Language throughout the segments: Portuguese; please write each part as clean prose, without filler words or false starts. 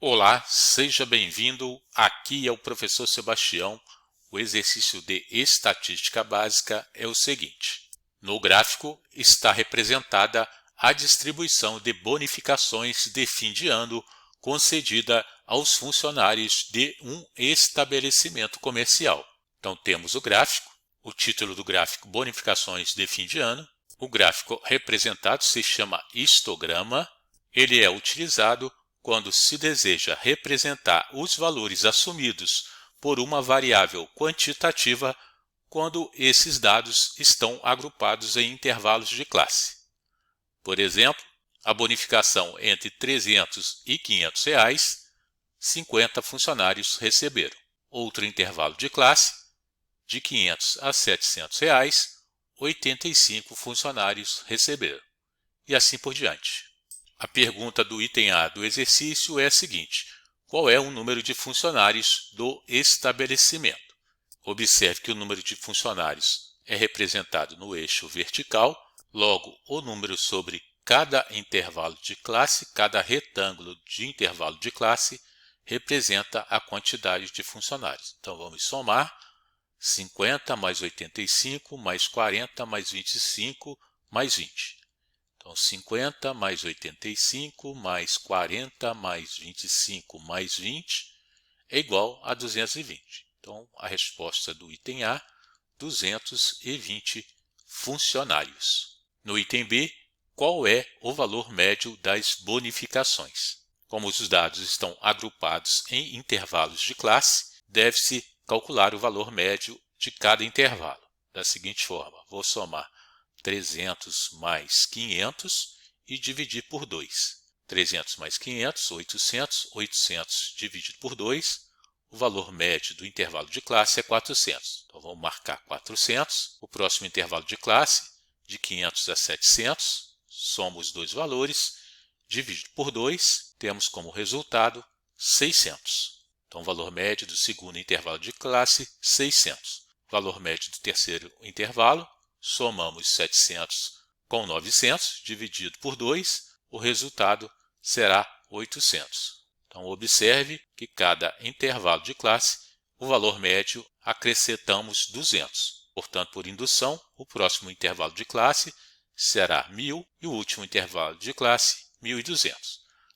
Olá, seja bem-vindo. Aqui é o professor Sebastião. O exercício de estatística básica é o seguinte. No gráfico está representada a distribuição de bonificações de fim de ano concedida aos funcionários de um estabelecimento comercial. Então temos o gráfico, o título do gráfico Bonificações de fim de ano. O gráfico representado se chama histograma. Ele é utilizado quando se deseja representar os valores assumidos por uma variável quantitativa quando esses dados estão agrupados em intervalos de classe. Por exemplo, a bonificação entre R$ 300 e R$ 500, 50 funcionários receberam. Outro intervalo de classe, de R$ 500 a R$ 700, 85 funcionários receberam. E assim por diante. A pergunta do item A do exercício é a seguinte: qual é o número de funcionários do estabelecimento? Observe que o número de funcionários é representado no eixo vertical, logo o número sobre cada intervalo de classe, cada retângulo de intervalo de classe, representa a quantidade de funcionários. Então vamos somar 50 mais 85 mais 40 mais 25 mais 20. Então, 50 mais 85 mais 40 mais 25 mais 20 é igual a 220. Então, a resposta do item A, 220 funcionários. No item B, qual é o valor médio das bonificações? Como os dados estão agrupados em intervalos de classe, deve-se calcular o valor médio de cada intervalo. Da seguinte forma, vou somar 300 mais 500 e dividir por 2. 300 mais 500, 800. 800 dividido por 2. O valor médio do intervalo de classe é 400. Então, vamos marcar 400. O próximo intervalo de classe, de 500 a 700. Soma os dois valores. Dividido por 2, temos como resultado 600. Então, o valor médio do segundo intervalo de classe, 600. Valor médio do terceiro intervalo, somamos 700 com 900, dividido por 2, o resultado será 800. Então, observe que cada intervalo de classe, o valor médio, acrescentamos 200. Portanto, por indução, o próximo intervalo de classe será 1.000 e o último intervalo de classe, 1.200.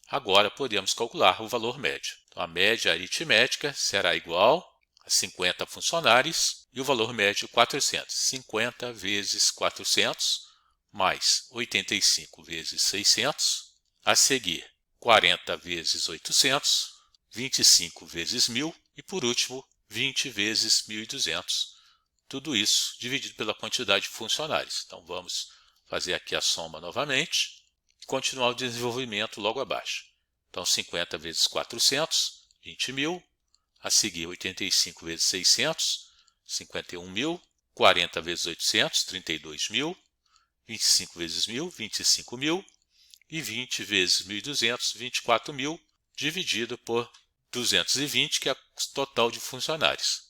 Agora, podemos calcular o valor médio. Então, a média aritmética será igual a 50 funcionários e o valor médio 400. 50 vezes 400 mais 85 vezes 600. A seguir, 40 vezes 800, 25 vezes 1.000 e, por último, 20 vezes 1.200. Tudo isso dividido pela quantidade de funcionários. Então, vamos fazer aqui a soma novamente e continuar o desenvolvimento logo abaixo. Então, 50 vezes 400, 20.000. A seguir, 85 vezes 600, 51.000. 40 vezes 800, 32.000. 25 vezes 1.000, 25.000. E 20 vezes 1.200, 24.000, dividido por 220, que é o total de funcionários.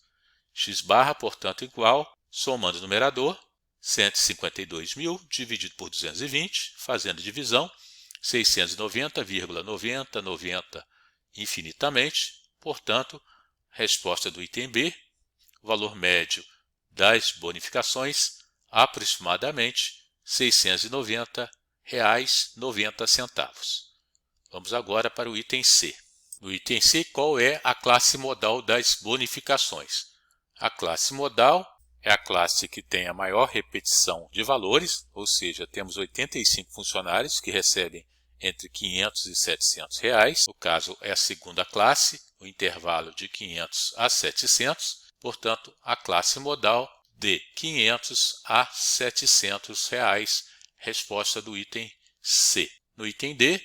X barra, portanto, igual, somando o numerador, 152.000 dividido por 220, fazendo divisão, 690,90 infinitamente. Portanto, resposta do item B, valor médio das bonificações, aproximadamente R$ 690,90. Vamos agora para o item C. No item C, qual é a classe modal das bonificações? A classe modal é a classe que tem a maior repetição de valores, ou seja, temos 85 funcionários que recebem entre 500 e 700 reais. No caso, é a segunda classe, o intervalo de 500 a 700. Portanto, a classe modal de 500 a 700 reais. Resposta do item C. No item D,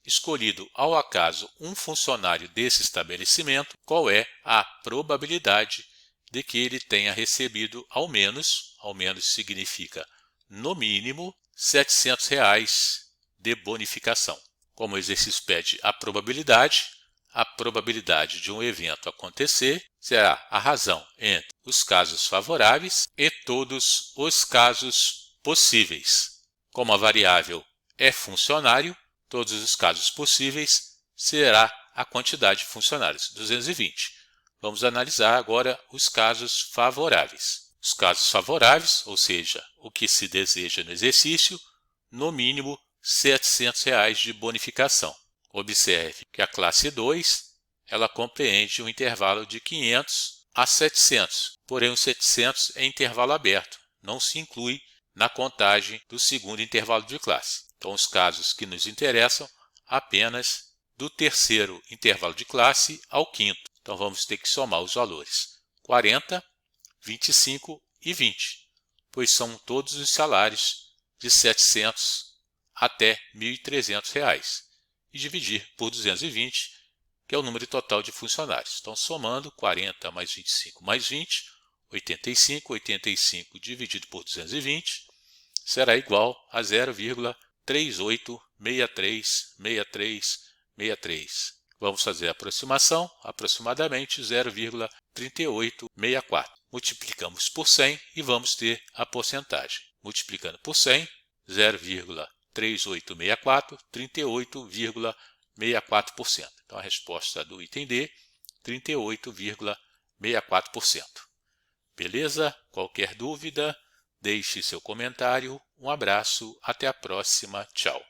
escolhido ao acaso um funcionário desse estabelecimento, qual é a probabilidade de que ele tenha recebido ao menos significa no mínimo, R$ 700 reais de bonificação. Como o exercício pede a probabilidade de um evento acontecer será a razão entre os casos favoráveis e todos os casos possíveis. Como a variável é funcionário, todos os casos possíveis será a quantidade de funcionários, 220. Vamos analisar agora os casos favoráveis. Os casos favoráveis, ou seja, o que se deseja no exercício, no mínimo R$ 700 de bonificação. Observe que a classe 2 ela compreende um intervalo de 500 a 700, porém o 700 é intervalo aberto, não se inclui na contagem do segundo intervalo de classe. Então, os casos que nos interessam apenas do terceiro intervalo de classe ao quinto. Então, vamos ter que somar os valores 40, 25 e 20, pois são todos os salários de 700 até R$ 1.300, e dividir por 220, que é o número total de funcionários. Então, somando 40 mais 25 mais 20, 85, 85 dividido por 220, será igual a 0,38636363. Vamos fazer a aproximação, aproximadamente 0,3864. Multiplicamos por 100 e vamos ter a porcentagem. Multiplicando por 100, 0,3864, 38,64%. Então, a resposta do item D, 38,64%. Beleza? Qualquer dúvida, deixe seu comentário. Um abraço, até a próxima. Tchau.